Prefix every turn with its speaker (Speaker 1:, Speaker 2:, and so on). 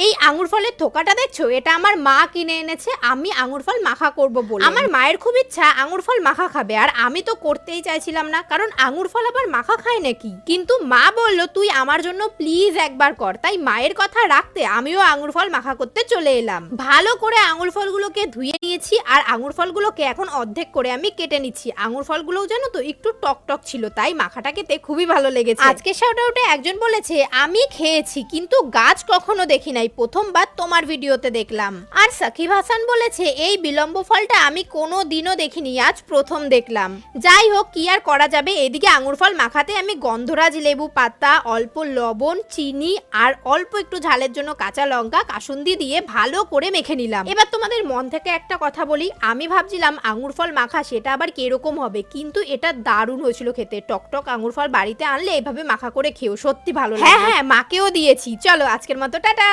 Speaker 1: এই আঙুর ফলের থোকাটা দেখছো, এটা আমার মা কিনে এনেছে, আমি আঙুর ফল মাখা করব বলে। আমার মায়ের খুব ইচ্ছা আঙুর ফল মাখা খাবে, আর আমি তো করতেই চাইছিলাম না, কারণ আঙুর ফল আবার মাখা খায় নাকি। কিন্তু মা বলল তুই আমার জন্য প্লিজ একবার কর, তাই মায়ের কথা রাখতে আমিও আঙুর ফল মাখা করতে চলে এলাম। ভালো করে আঙুর ফলগুলোকে ধুয়ে নিয়েছি, আর আঙুর ফলগুলোকে এখন অর্ধেক করে আমি কেটে নিচ্ছি। আঙুর ফলগুলোও জানো তো একটু টক টক ছিল, তাই মাখাটা খেতে খুবই ভালো লেগেছে। আজকে শাউট আউটে একজন বলেছে আমি খেয়েছি কিন্তু গাছ কখনো দেখি নাই, প্রথমবার তোমার ভিডিওতে দেখলাম। আর সাকিব হাসান বলেছে এই বিলম্ব ফলটা আমি কোনো দিনও দেখিনি, আজ প্রথম দেখলাম। যাই হোক, কি আর করা যাবে। এদিকে আঙুর ফল মাখাতে আমি গন্ধরাজ লেবু পাতা, অল্প লবণ, চিনি আর অল্প একটু ঝালের জন্য কাঁচা লঙ্কা, কাসুন্দি দিয়ে ভালো করে মেখে নিলাম। এবার তোমাদের মন থেকে একটা কথা বলি, আমি ভাবছিলাম আঙুর ফল মাখা সেটা আবার কিরকম হবে, কিন্তু এটা দারুণ হয়েছিল খেতে। টকটক আঙুর ফল বাড়িতে আনলে এভাবে মাখা করে খেও, সত্যি ভালো লাগে। হ্যাঁ, মাকেও দিয়েছি। চলো আজকের মতো টাটা।